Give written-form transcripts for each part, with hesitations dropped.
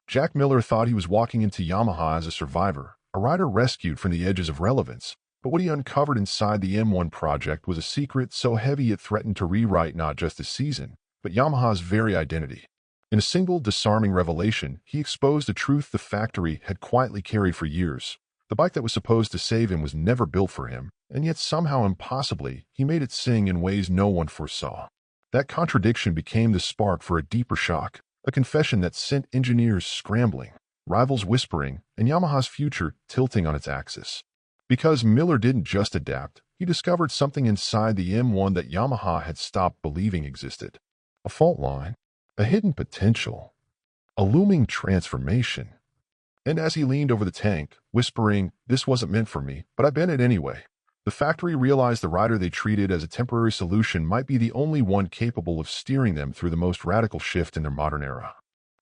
Jack Miller thought he was walking into Yamaha as a survivor, a rider rescued from the edges of relevance, but what he uncovered inside the M1 project was a secret so heavy it threatened to rewrite not just the season, but Yamaha's very identity. In a single disarming revelation, he exposed a truth the factory had quietly carried for years. The bike that was supposed to save him was never built for him, and yet somehow impossibly, he made it sing in ways no one foresaw. That contradiction became the spark for a deeper shock, a confession that sent engineers scrambling, rivals whispering, and Yamaha's future tilting on its axis. Because Miller didn't just adapt, he discovered something inside the M1 that Yamaha had stopped believing existed. A fault line, a hidden potential, a looming transformation. And as he leaned over the tank, whispering, "This wasn't meant for me, but I bent it anyway," the factory realized the rider they treated as a temporary solution might be the only one capable of steering them through the most radical shift in their modern era.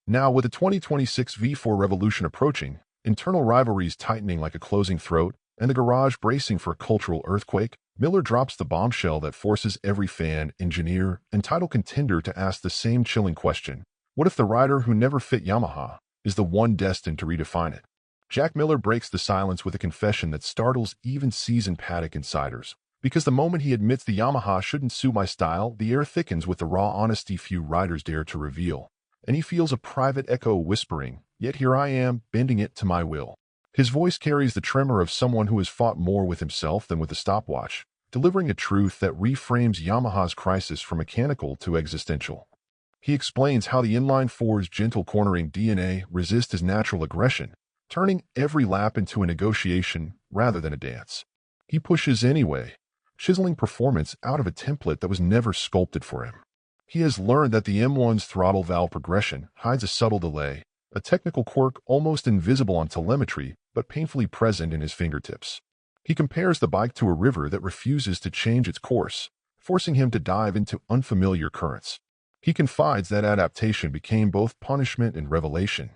Now, with the 2026 V4 revolution approaching, internal rivalries tightening like a closing throat, and the garage bracing for a cultural earthquake, Miller drops the bombshell that forces every fan, engineer, and title contender to ask the same chilling question: what if the rider who never fit Yamaha is the one destined to redefine it? Jack Miller breaks the silence with a confession that startles even seasoned paddock insiders. Because the moment he admits the Yamaha shouldn't suit my style, the air thickens with the raw honesty few riders dare to reveal. And he feels a private echo whispering, "Yet here I am, bending it to my will." His voice carries the tremor of someone who has fought more with himself than with a stopwatch, delivering a truth that reframes Yamaha's crisis from mechanical to existential. He explains how the inline-4's gentle cornering DNA resists his natural aggression, turning every lap into a negotiation rather than a dance. He pushes anyway, chiseling performance out of a template that was never sculpted for him. He has learned that the M1's throttle valve progression hides a subtle delay, a technical quirk almost invisible on telemetry but painfully present in his fingertips. He compares the bike to a river that refuses to change its course, forcing him to dive into unfamiliar currents. He confides that adaptation became both punishment and revelation.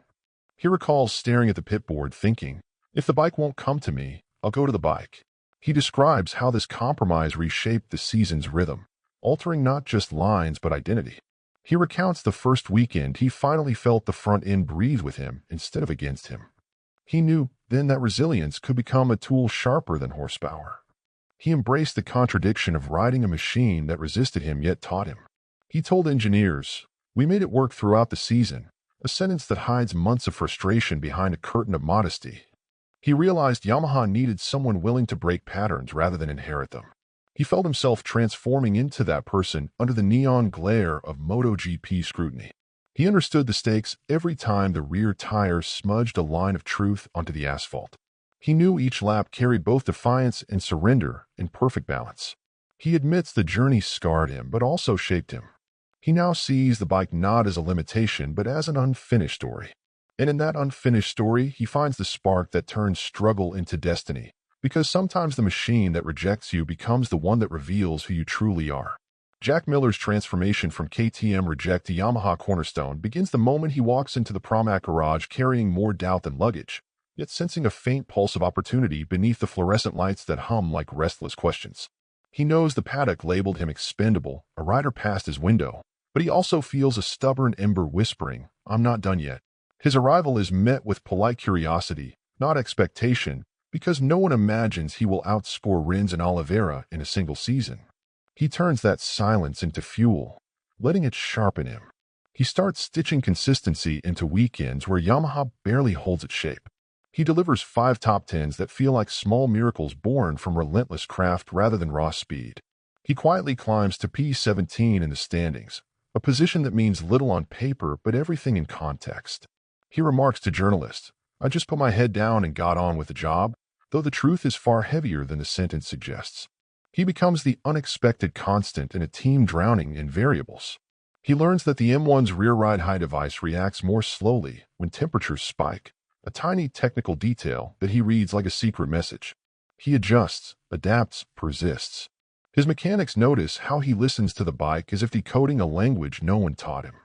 He recalls staring at the pitboard thinking, "If the bike won't come to me, I'll go to the bike." He describes how this compromise reshaped the season's rhythm, altering not just lines but identity. He recounts the first weekend he finally felt the front end breathe with him instead of against him. He knew then that resilience could become a tool sharper than horsepower. He embraced the contradiction of riding a machine that resisted him yet taught him. He told engineers, "We made it work throughout the season," a sentence that hides months of frustration behind a curtain of modesty. He realized Yamaha needed someone willing to break patterns rather than inherit them. He felt himself transforming into that person under the neon glare of MotoGP scrutiny. He understood the stakes every time the rear tire smudged a line of truth onto the asphalt. He knew each lap carried both defiance and surrender in perfect balance. He admits the journey scarred him but also shaped him. He now sees the bike not as a limitation but as an unfinished story. And in that unfinished story, he finds the spark that turns struggle into destiny. Because sometimes the machine that rejects you becomes the one that reveals who you truly are. Jack Miller's transformation from KTM reject to Yamaha cornerstone begins the moment he walks into the Pramac garage carrying more doubt than luggage, yet sensing a faint pulse of opportunity beneath the fluorescent lights that hum like restless questions. He knows the paddock labeled him expendable, a rider past his window, but he also feels a stubborn ember whispering, "I'm not done yet." His arrival is met with polite curiosity, not expectation, because no one imagines he will outscore Rins and Oliveira in a single season. He turns that silence into fuel, letting it sharpen him. He starts stitching consistency into weekends where Yamaha barely holds its shape. He delivers 5 top 10s that feel like small miracles born from relentless craft rather than raw speed. He quietly climbs to P17 in the standings, a position that means little on paper but everything in context. He remarks to journalists, "I just put my head down and got on with the job," though the truth is far heavier than the sentence suggests. He becomes the unexpected constant in a team drowning in variables. He learns that the M1's rear ride high device reacts more slowly when temperatures spike, a tiny technical detail that he reads like a secret message. He adjusts, adapts, persists. His mechanics notice how he listens to the bike as if decoding a language no one taught him.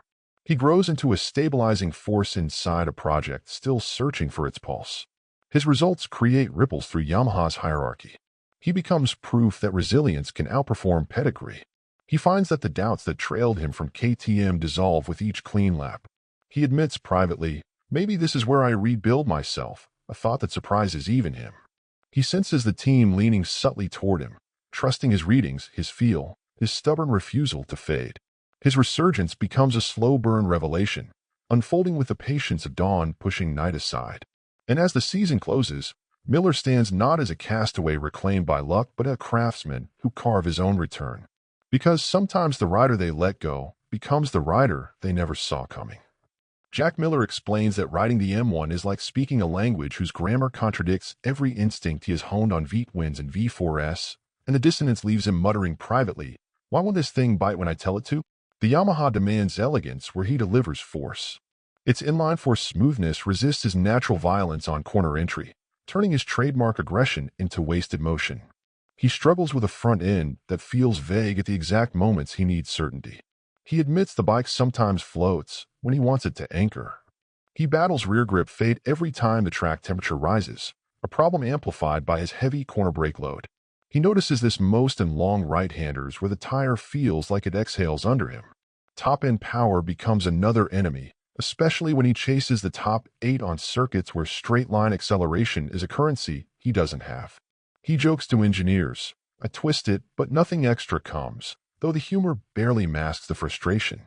He grows into a stabilizing force inside a project still searching for its pulse. His results create ripples through Yamaha's hierarchy. He becomes proof that resilience can outperform pedigree. He finds that the doubts that trailed him from KTM dissolve with each clean lap. He admits privately, Maybe this is where I rebuild myself, a thought that surprises even him. He senses the team leaning subtly toward him, trusting his readings, his feel, his stubborn refusal to fade. His resurgence becomes a slow-burn revelation, unfolding with the patience of dawn pushing night aside. And as the season closes, Miller stands not as a castaway reclaimed by luck, but a craftsman who carved his own return. Because sometimes the rider they let go becomes the rider they never saw coming. Jack Miller explains that riding the M1 is like speaking a language whose grammar contradicts every instinct he has honed on V-twins and V4S, and the dissonance leaves him muttering privately, "Why won't this thing bite when I tell it to?" The Yamaha demands elegance where he delivers force. Its inline-four smoothness resists his natural violence on corner entry, turning his trademark aggression into wasted motion. He struggles with a front end that feels vague at the exact moments he needs certainty. He admits the bike sometimes floats when he wants it to anchor. He battles rear grip fade every time the track temperature rises, a problem amplified by his heavy corner brake load. He notices this most in long right-handers where the tire feels like it exhales under him. Top-end power becomes another enemy, especially when he chases the top 8 on circuits where straight-line acceleration is a currency he doesn't have. He jokes to engineers, "I twist it, but nothing extra comes," though the humor barely masks the frustration.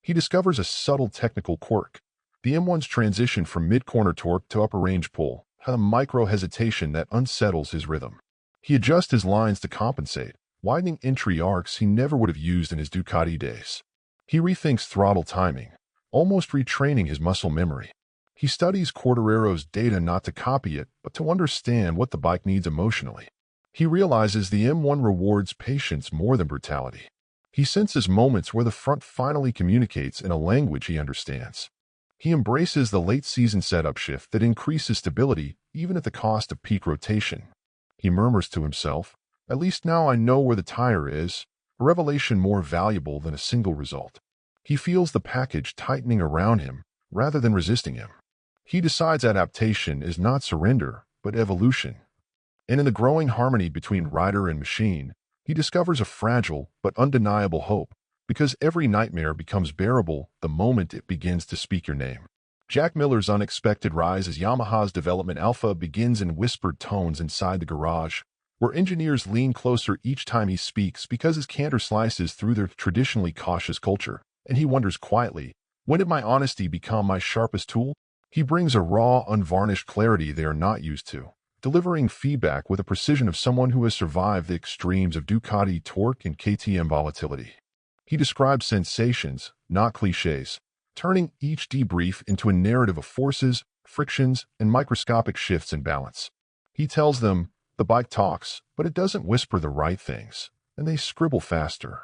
He discovers a subtle technical quirk. The M1's transition from mid-corner torque to upper-range pull had a micro-hesitation that unsettles his rhythm. He adjusts his lines to compensate, widening entry arcs he never would have used in his Ducati days. He rethinks throttle timing, almost retraining his muscle memory. He studies Quartararo's data not to copy it, but to understand what the bike needs emotionally. He realizes the M1 rewards patience more than brutality. He senses moments where the front finally communicates in a language he understands. He embraces the late-season setup shift that increases stability even at the cost of peak rotation. He murmurs to himself, "At least now I know where the tire is," a revelation more valuable than a single result. He feels the package tightening around him rather than resisting him. He decides adaptation is not surrender, but evolution. And in the growing harmony between rider and machine, he discovers a fragile but undeniable hope, because every nightmare becomes bearable the moment it begins to speak your name. Jack Miller's unexpected rise as Yamaha's development alpha begins in whispered tones inside the garage, where engineers lean closer each time he speaks because his canter slices through their traditionally cautious culture, and he wonders quietly, when did my honesty become my sharpest tool? He brings a raw, unvarnished clarity they are not used to, delivering feedback with the precision of someone who has survived the extremes of Ducati torque and KTM volatility. He describes sensations, not cliches, turning each debrief into a narrative of forces, frictions, and microscopic shifts in balance. He tells them, the bike talks, but it doesn't whisper the right things, and they scribble faster.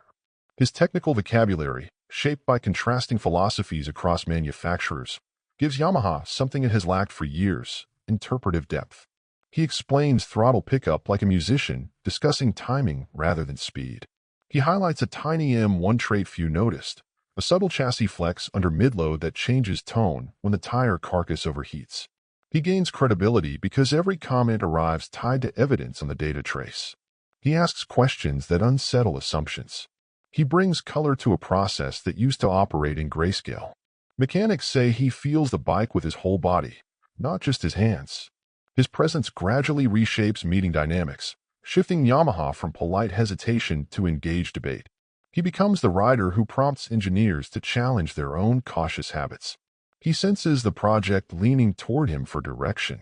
His technical vocabulary, shaped by contrasting philosophies across manufacturers, gives Yamaha something it has lacked for years, interpretive depth. He explains throttle pickup like a musician, discussing timing rather than speed. He highlights a tiny M1 trait few noticed, a subtle chassis flex under midload that changes tone when the tire carcass overheats. He gains credibility because every comment arrives tied to evidence on the data trace. He asks questions that unsettle assumptions. He brings color to a process that used to operate in grayscale. Mechanics say he feels the bike with his whole body, not just his hands. His presence gradually reshapes meeting dynamics, shifting Yamaha from polite hesitation to engaged debate. He becomes the rider who prompts engineers to challenge their own cautious habits. He senses the project leaning toward him for direction.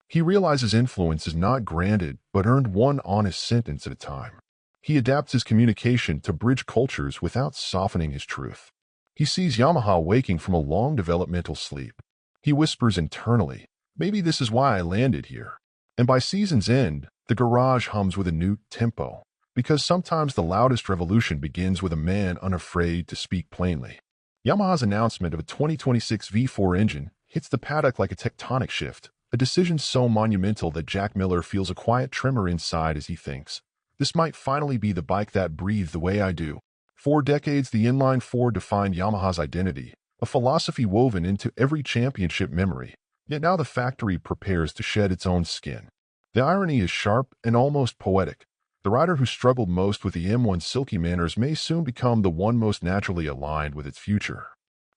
He realizes influence is not granted but earned one honest sentence at a time. He adapts his communication to bridge cultures without softening his truth. He sees Yamaha waking from a long developmental sleep. He whispers internally, "Maybe this is why I landed here." And by season's end, the garage hums with a new tempo, because sometimes the loudest revolution begins with a man unafraid to speak plainly. Yamaha's announcement of a 2026 V4 engine hits the paddock like a tectonic shift, a decision so monumental that Jack Miller feels a quiet tremor inside as he thinks, this might finally be the bike that breathes the way I do. For decades, the inline-four defined Yamaha's identity, a philosophy woven into every championship memory, yet now the factory prepares to shed its own skin. The irony is sharp and almost poetic. The rider who struggled most with the M1's silky manners may soon become the one most naturally aligned with its future.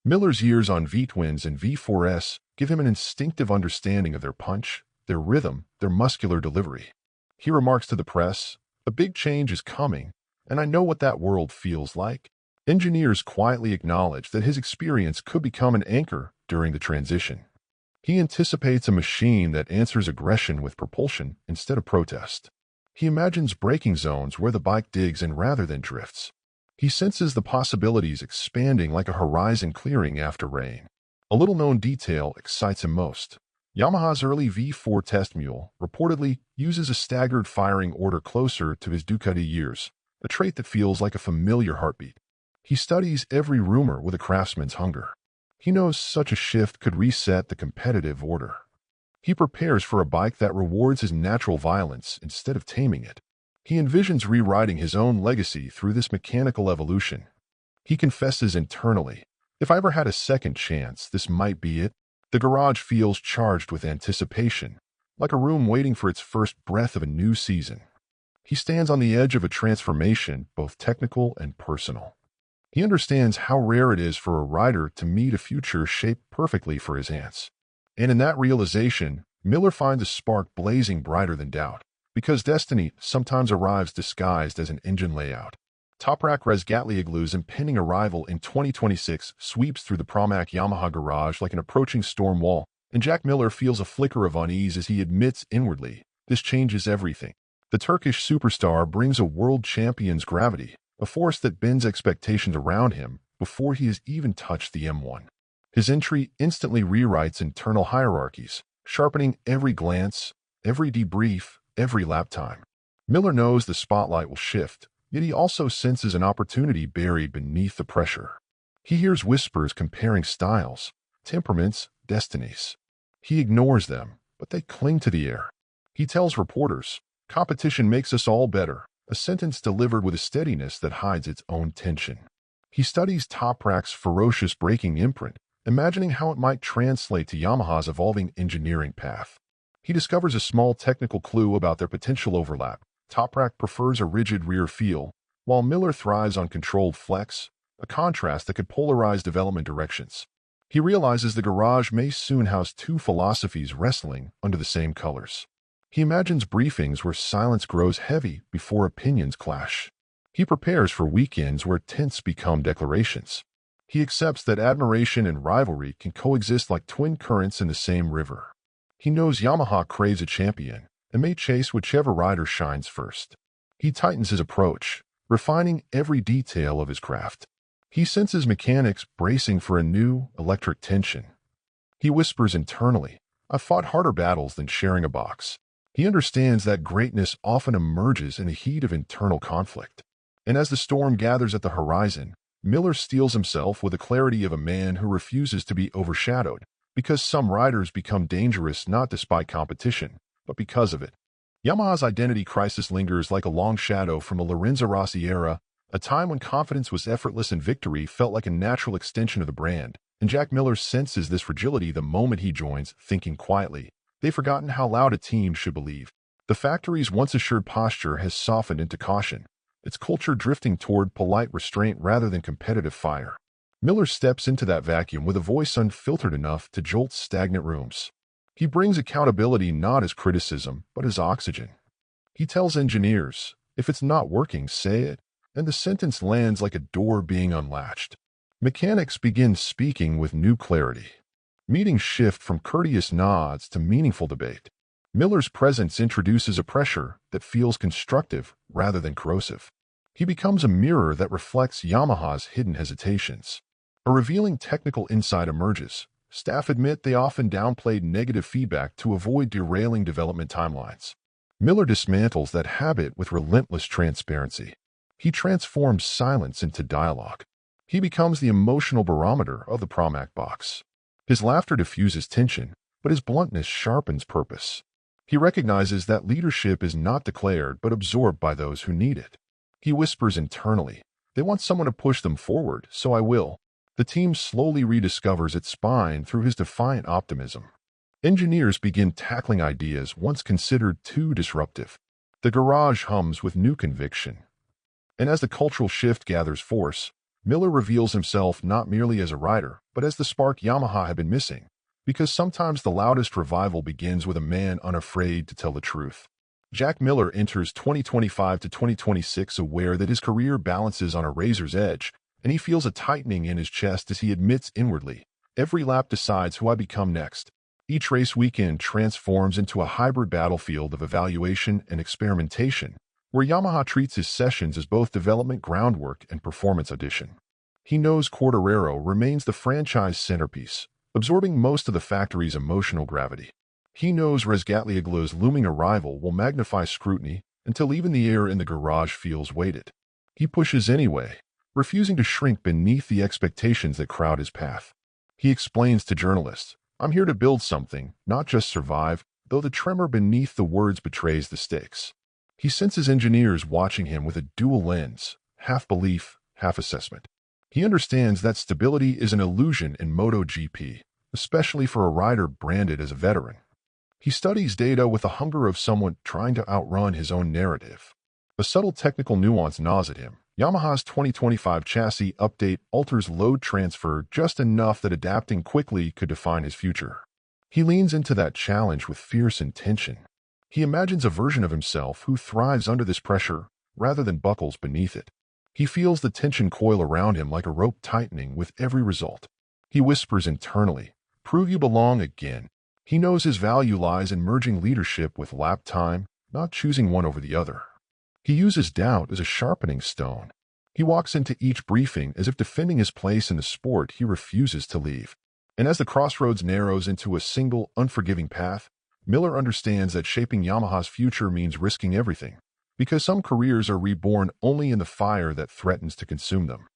Miller's years on V-twins and V4S give him an instinctive understanding of their punch, their rhythm, their muscular delivery. He remarks to the press, "A big change is coming, and I know what that world feels like." Engineers quietly acknowledge that his experience could become an anchor during the transition. He anticipates a machine that answers aggression with propulsion instead of protest. He imagines braking zones where the bike digs in rather than drifts. He senses the possibilities expanding like a horizon clearing after rain. A little-known detail excites him most. Yamaha's early V4 test mule reportedly uses a staggered firing order closer to his Ducati years, a trait that feels like a familiar heartbeat. He studies every rumor with a craftsman's hunger. He knows such a shift could reset the competitive order. He prepares for a bike that rewards his natural violence instead of taming it. He envisions rewriting his own legacy through this mechanical evolution. He confesses internally, "If I ever had a second chance, this might be it." The garage feels charged with anticipation, like a room waiting for its first breath of a new season. He stands on the edge of a transformation, both technical and personal. He understands how rare it is for a rider to meet a future shaped perfectly for his hands. And in that realization, Miller finds a spark blazing brighter than doubt, because destiny sometimes arrives disguised as an engine layout. Toprak Razgatlıoğlu's impending arrival in 2026 sweeps through the Pramac Yamaha garage like an approaching storm wall, and Jack Miller feels a flicker of unease as he admits inwardly, "This changes everything." The Turkish superstar brings a world champion's gravity, a force that bends expectations around him before he has even touched the M1. His entry instantly rewrites internal hierarchies, sharpening every glance, every debrief, every lap time. Miller knows the spotlight will shift, yet he also senses an opportunity buried beneath the pressure. He hears whispers comparing styles, temperaments, destinies. He ignores them, but they cling to the air. He tells reporters, "Competition makes us all better," a sentence delivered with a steadiness that hides its own tension. He studies Toprak's ferocious braking imprint, imagining how it might translate to Yamaha's evolving engineering path. He discovers a small technical clue about their potential overlap. Toprak prefers a rigid rear feel, while Miller thrives on controlled flex, a contrast that could polarize development directions. He realizes the garage may soon house two philosophies wrestling under the same colors. He imagines briefings where silence grows heavy before opinions clash. He prepares for weekends where tints become declarations. He accepts that admiration and rivalry can coexist like twin currents in the same river. He knows Yamaha craves a champion and may chase whichever rider shines first. He tightens his approach, refining every detail of his craft. He senses mechanics bracing for a new electric tension. He whispers internally, "I've fought harder battles than sharing a box." He understands that greatness often emerges in the heat of internal conflict. And as the storm gathers at the horizon, Miller steels himself with the clarity of a man who refuses to be overshadowed, because some riders become dangerous not despite competition, but because of it. Yamaha's identity crisis lingers like a long shadow from a Lorenzo Rossi era, a time when confidence was effortless and victory felt like a natural extension of the brand, and Jack Miller senses this fragility the moment he joins, thinking quietly, "They've forgotten how loud a team should believe." The factory's once assured posture has softened into caution, its culture drifting toward polite restraint rather than competitive fire. Miller steps into that vacuum with a voice unfiltered enough to jolt stagnant rooms. He brings accountability not as criticism, but as oxygen. He tells engineers, "If it's not working, say it," and the sentence lands like a door being unlatched. Mechanics begin speaking with new clarity. Meetings shift from courteous nods to meaningful debate. Miller's presence introduces a pressure that feels constructive rather than corrosive. He becomes a mirror that reflects Yamaha's hidden hesitations. A revealing technical insight emerges. Staff admit they often downplayed negative feedback to avoid derailing development timelines. Miller dismantles that habit with relentless transparency. He transforms silence into dialogue. He becomes the emotional barometer of the Pramac box. His laughter diffuses tension, but his bluntness sharpens purpose. He recognizes that leadership is not declared but absorbed by those who need it. He whispers internally, "They want someone to push them forward, so I will." The team slowly rediscovers its spine through his defiant optimism. Engineers begin tackling ideas once considered too disruptive. The garage hums with new conviction. And as the cultural shift gathers force, Miller reveals himself not merely as a rider, but as the spark Yamaha had been missing, Because sometimes the loudest revival begins with a man unafraid to tell the truth. Jack Miller enters 2025 to 2026 aware that his career balances on a razor's edge, and he feels a tightening in his chest as he admits inwardly, "Every lap decides who I become next." Each race weekend transforms into a hybrid battlefield of evaluation and experimentation, where Yamaha treats his sessions as both development groundwork and performance audition. He knows Quartararo remains the franchise centerpiece, absorbing most of the factory's emotional gravity. He knows Razgatlıoğlu's looming arrival will magnify scrutiny until even the air in the garage feels weighted. He pushes anyway, refusing to shrink beneath the expectations that crowd his path. He explains to journalists, "I'm here to build something, not just survive," though the tremor beneath the words betrays the stakes. He senses engineers watching him with a dual lens, half belief, half assessment. He understands that stability is an illusion in MotoGP, especially for a rider branded as a veteran. He studies data with the hunger of someone trying to outrun his own narrative. A subtle technical nuance gnaws at him. Yamaha's 2025 chassis update alters load transfer just enough that adapting quickly could define his future. He leans into that challenge with fierce intention. He imagines a version of himself who thrives under this pressure rather than buckles beneath it. He feels the tension coil around him like a rope tightening with every result. He whispers internally, "Prove you belong again." He knows his value lies in merging leadership with lap time, not choosing one over the other. He uses doubt as a sharpening stone. He walks into each briefing as if defending his place in the sport he refuses to leave. And as the crossroads narrows into a single, unforgiving path, Miller understands that shaping Yamaha's future means risking everything, because some careers are reborn only in the fire that threatens to consume them.